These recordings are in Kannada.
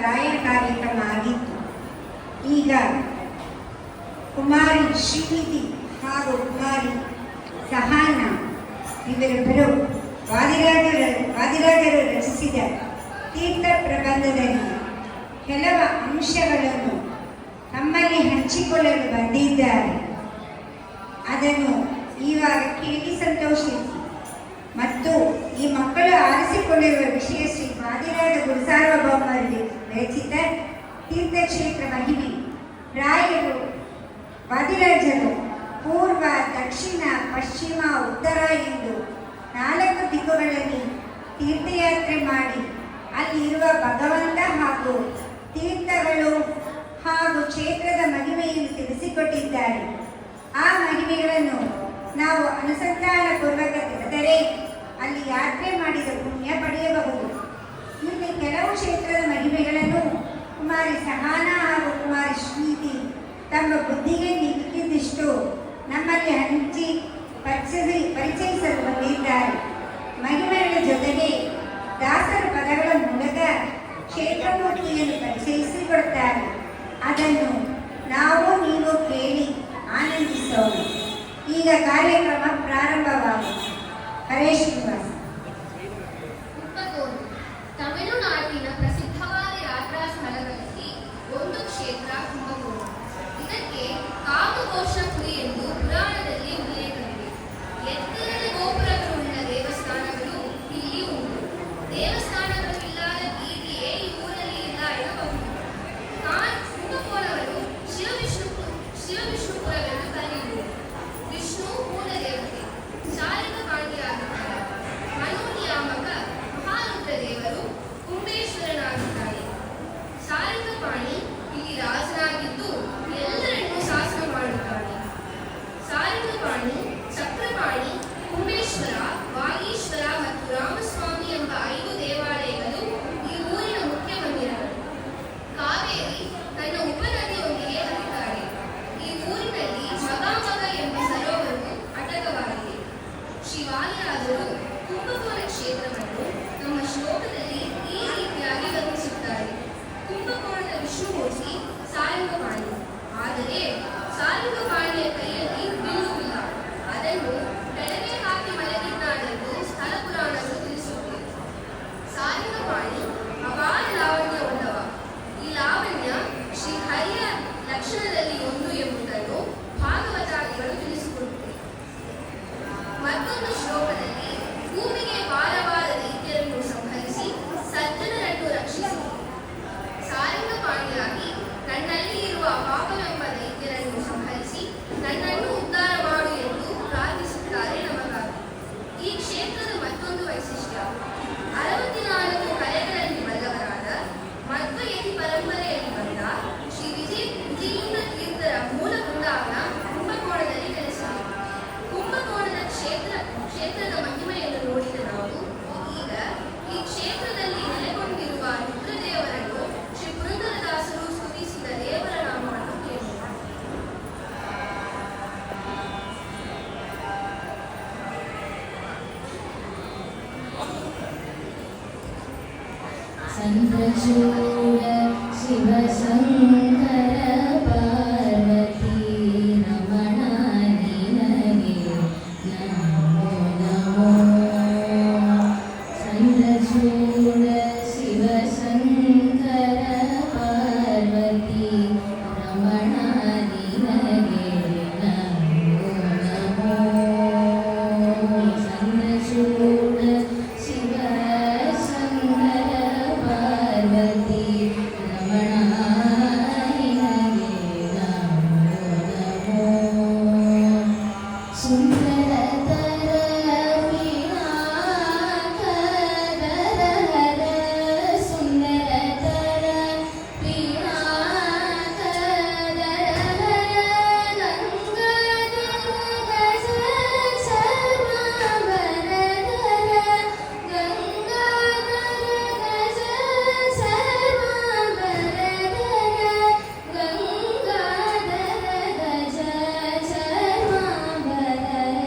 ಗಾಯನ ಕಾರ್ಯಕ್ರಮ ಆಗಿತ್ತು. ಈಗ ಕುಮಾರಿ ಶ್ರೀನಿಧಿ ಹಾಗೂ ಕುಮಾರಿ ಸಹಾನ ಇವರಿಬ್ಬರು ವಾದಿರಾಜರು ರಚಿಸಿದ ತೀರ್ಥ ಪ್ರಬಂಧದಲ್ಲಿ ಕೆಲವು ಅಂಶಗಳನ್ನು ತಮ್ಮಲ್ಲಿ ಹಂಚಿಕೊಳ್ಳಲು ಬಂದಿದ್ದಾರೆ. ಅದನ್ನು ಇವಾಗ ಕೇಳಿ ಸಂತೋಷಿಸಿ. ಮತ್ತು ಈ ಮಕ್ಕಳು ಆರಿಸಿಕೊಂಡಿರುವ ವಿಷಯ ಶ್ರೀ ವಾದಿರಾಜ ಗುರುಸಾರ್ವಭೌಮರಿಗೆ ರಚಿತ ತೀರ್ಥಕ್ಷೇತ್ರ ಮಹಿಮೆ. ರಾಯರು ವಾದಿರಾಜರು ಪೂರ್ವ, ದಕ್ಷಿಣ, ಪಶ್ಚಿಮ, ಉತ್ತರ ಎಂದು 4 ದಿಕ್ಕುಗಳಲ್ಲಿ ತೀರ್ಥಯಾತ್ರೆ ಮಾಡಿ ಅಲ್ಲಿರುವ ಭಗವಂತ ಹಾಗೂ ತೀರ್ಥಗಳು ಹಾಗೂ ಕ್ಷೇತ್ರದ ಮಹಿಮೆಯನ್ನು ತಿಳಿಸಿಕೊಟ್ಟಿದ್ದಾರೆ. ಆ ಮಹಿಮೆಗಳನ್ನು ನಾವು ಅನುಸಂಧಾನಪೂರ್ವಕ ತಿಳಿದರೆ ಅಲ್ಲಿ ಯಾತ್ರೆ ಮಾಡಿದ ಪುಣ್ಯ ಪಡೆಯಬಹುದು. ಇಲ್ಲಿ ಕೆಲವು ಕ್ಷೇತ್ರದ ಮಹಿಮೆಗಳನ್ನು ಕುಮಾರಿ ಸಹಾನ ಹಾಗೂ ಕುಮಾರಿ ಶ್ರೀನಿಧಿ ತಮ್ಮ ಬುದ್ಧಿಗೆ ನಿಂತಿದ್ದಷ್ಟು ನಮ್ಮಲ್ಲಿ ಹಂಚಿ ಪರಿಚಯಿಸಲು ಬಂದಿದ್ದಾರೆ. ಮಹಿಮೆಗಳ ಜೊತೆಗೆ ದಾಸರ ಪದಗಳ ಮೂಲಕ ಕ್ಷೇತ್ರಮೂರ್ತಿಯನ್ನು ಪರಿಚಯಿಸಿಕೊಡುತ್ತಾರೆ. ಅದನ್ನು ನಾವು ನೀವು ಕೇಳಿ ಆನಂದಿಸೋಣ. ಈಗ ಕಾರ್ಯಕ್ರಮ ಪ್ರಾರಂಭವಾಗುತ್ತದೆ. ಹರೇ ಶ್ರೀನಿವಾಸ. ತಮಿಳುನಾಡಿನ ಪ್ರಸಿದ್ಧವಾದ ಯಾತ್ರಾ ಸ್ಥಳಗಳಲ್ಲಿ ಒಂದು ಕ್ಷೇತ್ರ ಕುಂಭಕೋಣ. ಇದಕ್ಕೆ ಕಾಮಘೋಷಪುರಿ ಎಂದು ಪುರಾಣದಲ್ಲಿ ಉಲ್ಲೇಖವಿದೆ. ಎತ್ತರದ ಗೋಪುರಗಳುಳ್ಳ ದೇವಸ್ಥಾನಗಳು ಇಲ್ಲಿ ಉಂಟು. ದೇವಸ್ಥಾನಗಳಿಲ್ಲದ ಬೀದಿಯೇ ಈ ಊರಲ್ಲಿ ಇಲ್ಲ ಎನ್ನಬಹುದು. ಕುಂಭಕೋಣವನ್ನು ಶಿವವಿಷ್ಣುಪುರವೆಂದು ಕರೆಯುವುದು. ವಿಷ್ಣು ಮೂಲ ದೇವತೆ, ಶಾರಕ ಕಾಂತಿಯಾಗಿದ್ದಾರೆ. ಮನೋನಿಯಾಮಕ ಮಹಾರುದ್ರ ದೇವರು ಕುಂಬೇಶ್ವರನಾಗಿದ್ದಾರೆ. ಶಾರಕಪಾಣಿ ಇಲ್ಲಿ ರಾಜನಾಗಿದ್ದು ಎಲ್ಲರನ್ನೂ ಶಾಸನ ಮಾಡುತ್ತಾನೆ. ಶಾರಕಪಾಣಿ, ಚಕ್ರಪಾಣಿ, ಕುಂಬೇಶ್ವರ, ವಾಗೀಶ್ವರ ಮತ್ತು ರಾಮಸ್ವಾಮಿ ಎಂಬ 5 ದೇವಾಲಯಗಳು ಈ ಊರಿನ ಮುಖ್ಯ ಮಂದಿರಗಳು. ಕಾವೇರಿ ತನ್ನ ಉಪನದಿಯೊಂದಿಗೆ ಹರಿಯುತ್ತಾರೆ. ಈ ಊರಿನಲ್ಲಿ ಮಗಾಮಗ ಎಂಬ ಸರೋವರವು ಅಡಕವಾಗಿದೆ. ಶ್ರೀವಾದಿರಾಜರು ಕುಂಭಕೋಣ ಕ್ಷೇತ್ರವನ್ನು ನಮ್ಮ ಶ್ಲೋಕದಲ್ಲಿ ಈ ರೀತಿಯಾಗಿ ವರ್ಣಿಸುತ್ತಾರೆ. ಕುಂಭಕೋಣದ ವಿಷ್ಣುಮೂರ್ತಿ ಸಾರಂಗಪಾಣಿ. ಆದರೆ ಸಾರಂಗಪಾಣಿಯ ಕೈಯಲ್ಲಿ ಬಿಲ್ಲುವಿಲ್ಲ. ಅದನ್ನು ಬೆಳಗ್ಗೆ ಹಾಕಿ ಮಲಗಿದ್ದಾನೆಂದು ಸ್ಥಳ ಪುರಾಣಗಳು ತಿಳಿಸುತ್ತವೆ. ಸಾರಂಗಪಾಣಿ ಅಪಾರ ಲಾವಣ್ಯ ಉಳ್ಳವ. ಈ ಲಾವಣ್ಯ ಶ್ರೀ ಹರಿಯ ಲಕ್ಷಣದಲ್ಲಿ ಒಂದು ಎಂಬುದನ್ನು ಭಾಗವತಾದಿಗಳು ತಿಳಿಸಿಕೊಡುತ್ತವೆ. ಮತ್ತೊಂದು ಶ್ಲೋಕದಲ್ಲಿ ಭೂಮಿಗೆ ಭಾರವಾದ ದೈತ್ಯರನ್ನು ಸಂಹರಿಸಿ ಸಜ್ಜನರನ್ನು ರಕ್ಷಿಸಿ ಸಾರಂಗಪಾಣಿಯಾಗಿ ನನ್ನಲ್ಲಿ ಇರುವ ಪಾಪವೆಂಬ ದೈತ್ಯರನ್ನು ಸಂಹರಿಸಿ ನನ್ನನ್ನು ಉದ್ಧಾರ ಮಾಡು ಎಂದು ಪ್ರಾರ್ಥಿಸುತ್ತಾರೆ ನಮಗಾಗಿ. ಈ ಕ್ಷೇತ್ರದ ಮತ್ತೊಂದು ವೈಶಿಷ್ಟ್ಯ 64 ಕಲೆಗಳಲ್ಲಿ ಬಲ್ಲವರಾದ ಮಧ್ವಯತಿ ಪರಂಪರೆಯಲ್ಲಿ ಬಂದ ಶ್ರೀ ವಿಜಯೇಂದ್ರ ತೀರ್ಥರ ಮೂಲ ಬೃಂದಾವನ ಕುಂಭಕೋಣದಲ್ಲಿ ನೆಲೆಸಿದೆ. ಕುಂಭಕೋಣದ ಕ್ಷೇತ್ರದ ಮಹಿಮೆಯನ್ನು ನೋಡಿದ ನಾವು ಈಗ ಈ ಕ್ಷೇತ್ರದಲ್ಲಿ ನೆಲೆಗೊಂಡಿರುವ ರುದ್ರದೇವರನ್ನು ಶ್ರೀ ಪುರಂದರದಾಸರು ಸ್ತುತಿಸಿದ ದೇವರ ನಾಮವನ್ನು ಕೇಳೋಣ. ಚಂದ್ರಚೂಡ ಶಿವಶಂಕರ ಪಾರ್ವತಿ ರಮಣ ನಿನಗೆ ನಮೋ ನಮೋ. ಚಂದ್ರಚೂಡ ಶಿವಶಂಕರ ಪಾರ್ವತಿ ರಮಣ ನಿನಗೆ ನಮೋ ನಮೋ. ಚಂದ್ರಚೂಡ ಶಿವಶಂಕರ ಪಾರ್ವತಿ ರಮಣ ನಿನಗೆ ನಮೋ ನಮೋ. ಸುಂದರತರ ಪಿನಾಕದರ ಸುಂದರತರ ಪಿನಾಕದರ ಗಂಗಾಧರ ಗಜ ಸರ್ವಾಭರಣಧರ ಗಂಗಾಧರ ಗಜ ಸರ್ವಾಭರಣಧರ ಗಂಗಾಧರ ಗಜ ಸರ್ವಾಭರಣಧರ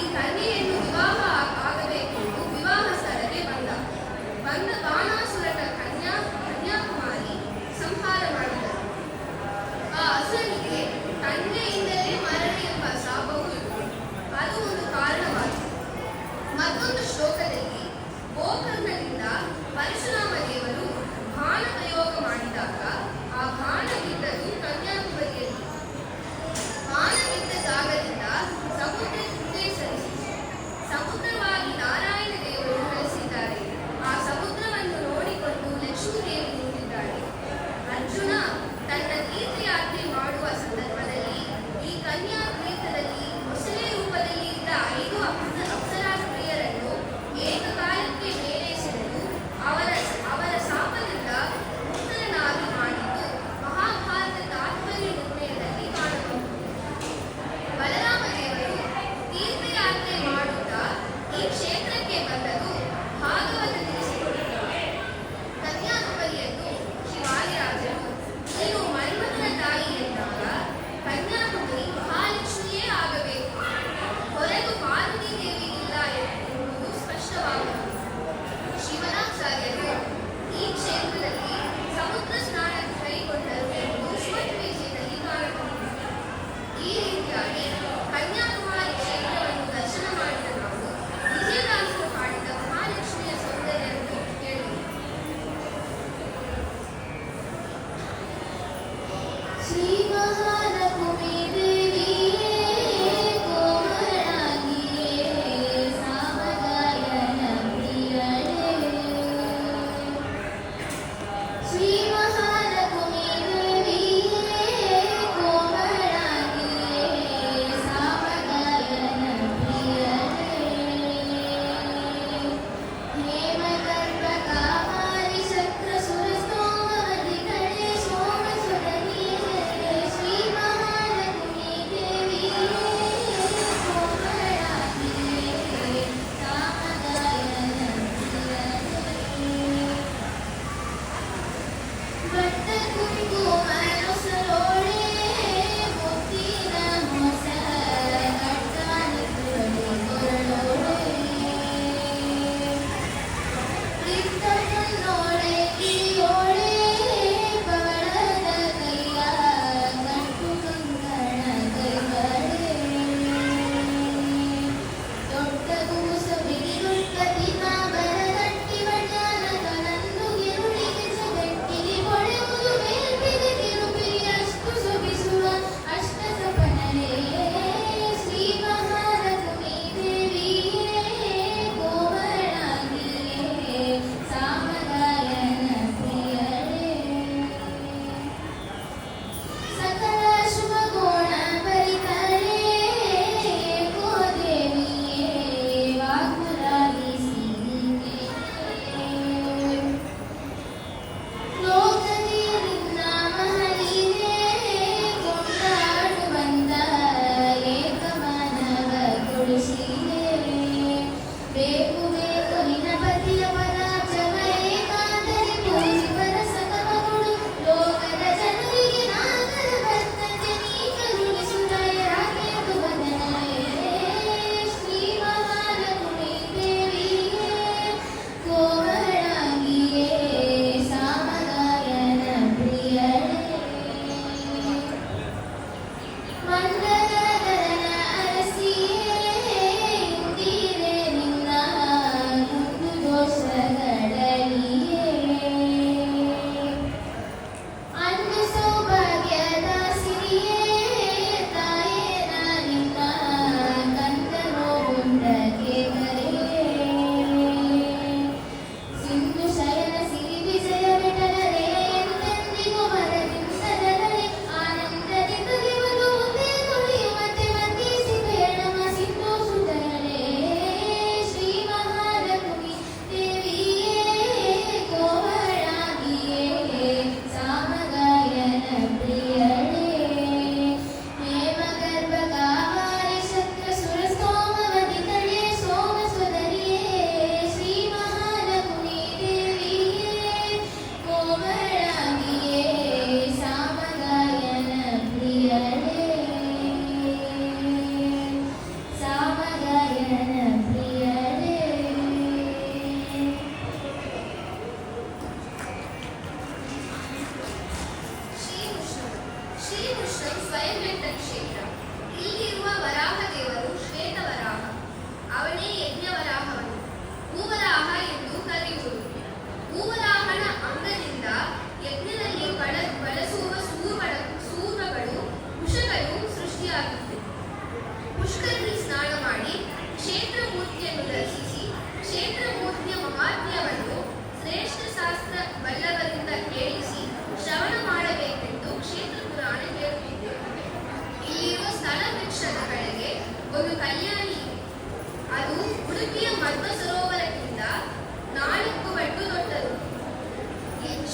ಈ ಕನ್ಯೆಯನ್ನು ವಿವಾಹ ಆಗಬೇಕೆಂದು ವಿವಾಹ ಸ್ಥಳಕ್ಕೆ ಬಂದ ಬಾಣಾಸುರನ ಕನ್ಯಾಕುಮಾರಿ ಸಂಹಾರ ಮಾಡಿದರು. ಆ ಅಸುರನಿಗೆ ಕನ್ಯೆಯಿಂದಲೇ ಮರಣ ಎಂಬ ಶಾಪವೂ ಇತ್ತು. ಅದು ಒಂದು ಕಾರಣವಾಯಿತು. ಮತ್ತೊಂದು ಶ್ಲೋಕದಲ್ಲಿ ಗೋಕರ್ಣದಿಂದ ಪರಶುರಾಮ ದೇವರು ಬಾಣ ಪ್ರಯೋಗ ಮಾಡಿದಾಗ ಆ ಬಾಣ ಬಿದ್ದದು ಕನ್ಯಾಕುಮಾರಿಯಲ್ಲಿ. ಬಾಣ ಬಿದ್ದ ಜಾಗದಿಂದ ಸಮುದ್ರಕ್ಕೆ ಸರಿಸಿತು. ಸಮುದ್ರವಾಗಿ ನಾರಾಯಣ ದೇವರು ಕಳಿಸಿದ್ದಾರೆ. ಆ ಸಮುದ್ರವನ್ನು ನೋಡಿಕೊಂಡು ಲಕ್ಷ್ಮೀದೇವಿ ನಿಂತಿದ್ದಾಳೆ. ಅರ್ಜುನ ತನ್ನ ತೀರ್ಥಯಾತ್ರೆ ಮಾಡುವ ಸಂದರ್ಭದಲ್ಲಿ ಈ ಕನ್ಯಾ ತೀರ್ಥದಲ್ಲಿ ಮೊಸಳೆ ರೂಪದಲ್ಲಿ ಇದ್ದ 5 ಅಪ್ಸರಾ ಸ್ತ್ರೀಯರನ್ನು ಏಕಕಾಲಕ್ಕೆ ಮೇಲೇರಿಸಿದರು. ಅವರ ಶಾಪದಿಂದ ಮುಕ್ತರನ್ನಾಗಿ ಮಾಡಿ ಶ್ರೀಕೃಷ್ಣ ಶ್ರೀಕೃಷ್ಣಂ ಸ್ವಯಂವೆಟ್ಟ ಕ್ಷೇತ್ರ. ಇಲ್ಲಿರುವ ವರಾಹ ದೇವರು ಶ್ವೇತವರಾಹ, ಅವನೇ ಯಜ್ಞವರಾಹವನು. ಭೂವರಾಹ ಎಂದು ಕರೆಯುವುದು. ಭೂವರಾಹನ ಅಂಗದಿಂದ ಯಜ್ಞದಲ್ಲಿ ಬಳಸುವ ಸೂರ್ಮಗಳು ಕುಶಗಳು ಸೃಷ್ಟಿಯಾಗಿತ್ತು. ಪುಷ್ಕರಣಿ ಸ್ನಾನ ಮಾಡಿ ಕ್ಷೇತ್ರ ಮೂರ್ತಿಯನ್ನು ದರ್ಶಿಸಿ ಕ್ಷೇತ್ರ ಮೂರ್ತಿಯ ಮಹಾತ್ಮ್ಯವನ್ನು ಶ್ರೇಷ್ಠ ಶಾಸ್ತ್ರ ಬಲ್ಲವರಿಂದ ಕೇಳಿಸಿ ಶ್ರವಣ ಮಾಡಬೇಕೆಂದು ಕ್ಷೇತ್ರ ಪುರಾಣ ಹೇಳುತ್ತಿದೆ. ಇಲ್ಲಿರುವ ಸ್ಥಳ ವೃಕ್ಷದ ಕಡೆಗೆ ಒಂದು ಕಲ್ಯಾಣಿ ಇದೆ. ಅದು ಉಡುಪಿಯ ಮಧ್ವ ಸರೋವರಕ್ಕಿಂತ 4 ಪಟ್ಟು ದೊಡ್ಡದು.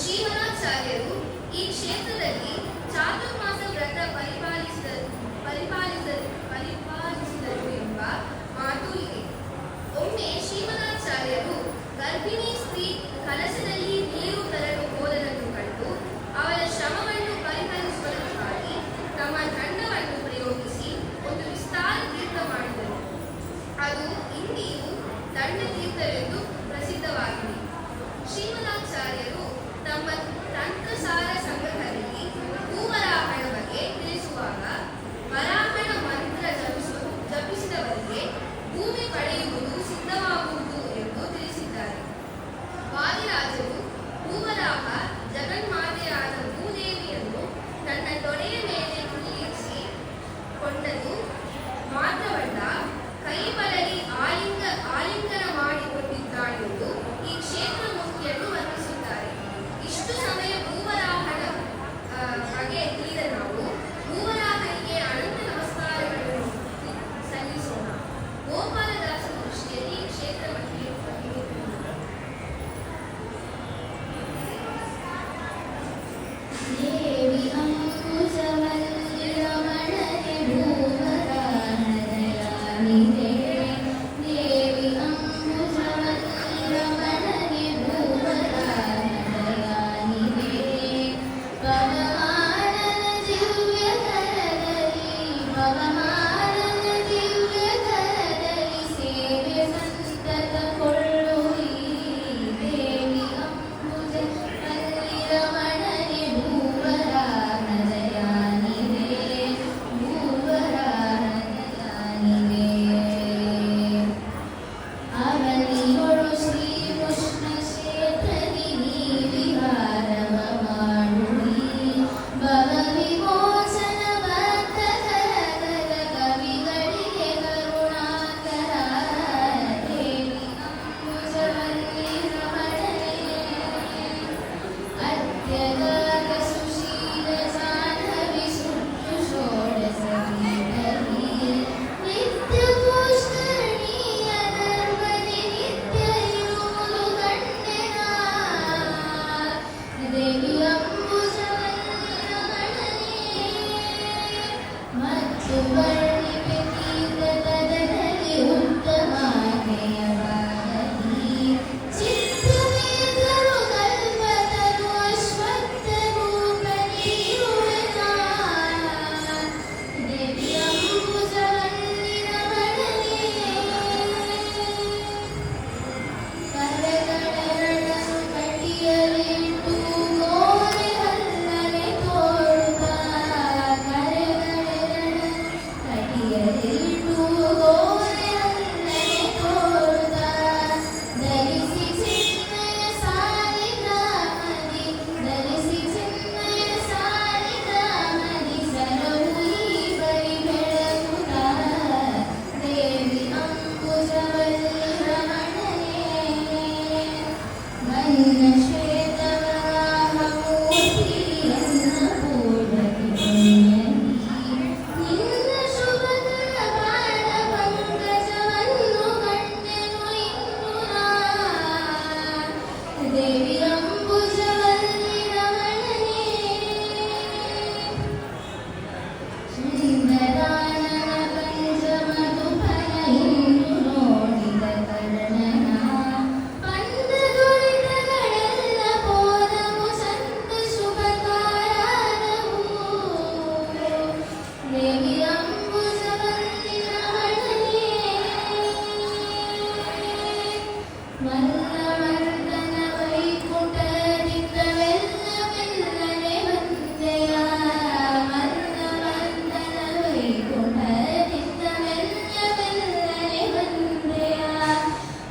ಶ್ರೀಮದಾಚಾರ್ಯರು ಈ ಕ್ಷೇತ್ರದಲ್ಲಿ ಚಾತುರ್ಮಾಸ ವ್ರತ ಪರಿಪಾಲಿಸಿದರು ಎಂಬ ಮಾತು ಇದೆ. ಒಮ್ಮೆ ಶ್ರೀಮದಾಚಾರ್ಯರು ಗರ್ಭಿಣಿ ಸ್ತ್ರೀ ಕಲಶದಲ್ಲಿ ನೀರು ತರಲು ಹೋದದನ್ನು ಕಂಡು ಅವಳ ಶ್ರಮವನ್ನು ಪರಿಹರಿಸುವುದಕ್ಕಾಗಿ ತಮ್ಮ ದಂಡವನ್ನು ಪ್ರಯೋಗಿಸಿ ಒಂದು ವಿಸ್ತಾರ ತೀರ್ಥ ಮಾಡಿದರು. ಅದು ಇಂದಿಗೂ ದಂಡತೀರ್ಥವೆಂದು ಪ್ರಸಿದ್ಧವಾಗಿದೆ. ಶ್ರೀಮದಾಚಾರ್ಯರು ತಮ್ಮ ತಂತ್ರಸಾರ ಸಂಗ್ರಹದಲ್ಲಿ ಭೂವರಾಹನ ಬಗ್ಗೆ ತಿಳಿಸುವಾಗ ವರಾಹನ ಮಂತ್ರ ಜಪಿಸಿದವರಿಗೆ ಭೂಮಿ ಪಡೆಯುವುದು ಸಿದ್ಧವಾಗುವುದು ಎಂದು ತಿಳಿಸಿದ್ದಾರೆ. ವಾದಿರಾಜರು ಭೂವರಾಹ ಜಗನ್ಮಾತೆಯಾದ ಭೂದೇವಿಯನ್ನು ತನ್ನ ತೊಡೆಯ ಮೇಲೆ ಕುಳ್ಳಿರಿಸಿ ಕೊಂಡದು ಮಾತ್ರವಲ್ಲ, ಕೈ ಬಲಗಿ ಆಲಿಂಗನ ಮಾಡಿಕೊಂಡಿದ್ದಾಳೆಂದು ಈ ಕ್ಷೇತ್ರ ಮೂರ್ತಿಯನ್ನು ವರ್ಣಿಸುತ್ತಾರೆ. ಇಷ್ಟು ಸಮಯ ಭೂವರಾಹನ ಬಗ್ಗೆ ತಿಳಿದ ನಾವು ಭೂವರಾಹನಿಗೆ ಅನಂತ ನಮಸ್ಕಾರಗಳನ್ನು ಸಲ್ಲಿಸೋಣ. ಗೋಪಾಲದಾಸ ದೃಷ್ಟಿಯಲ್ಲಿ ಕ್ಷೇತ್ರ ಬಗ್ಗೆ ದೇವಿ ಅಂಕುಶವಲ್ಲಿ ರಮಣನೆ ಭೂವರಾಹನಯಾನಿದೆ. ದೇವಿ ಅಂಕುಶವಲ್ಲಿ ರಮಣನೆ ಭೂವರಾಹನಯಾನಿದೆ. ಪವಮಾನನ ದಿವ್ಯ ಕರದಲ್ಲಿ ಪವಮಾನನ ದಿವ್ಯ ಕರದಲ್ಲಿ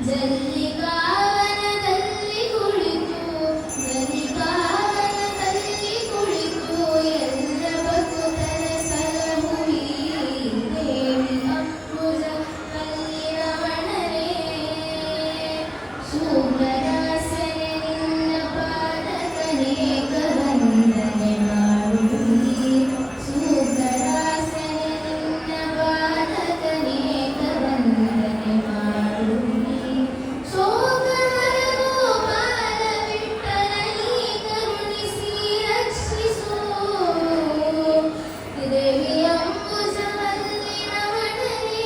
ಜಲ್ಲಿಕಾವನದಲ್ಲಿ ಕುಳಿತು ಎಲ್ಲ ಭಕ್ತರ ಸಲಹುವಿ ದೇವಿ ಅಂಬುಜ ರಮಣರೇ ಸುಂದರಾಸನೆ ನಿನ್ನ ಪಾದಕನೇಕ ವಂದನೆ ಮಾಡುವಿ ಸುಂದರಾಸನೆ ನಿನ್ನ ಪಾದಕನೇಕ ವಂದನೆ ಮಾಡುವಿ ಸೋದರ ಗೋಪಾಲ ವಿಠ್ಠಲನೇ ಕರುಣಿಸಿ ರಕ್ಷಿಸು ದೇವಿ ಅಂಬುಜವಲ್ಲಿ ರಮಣನೇ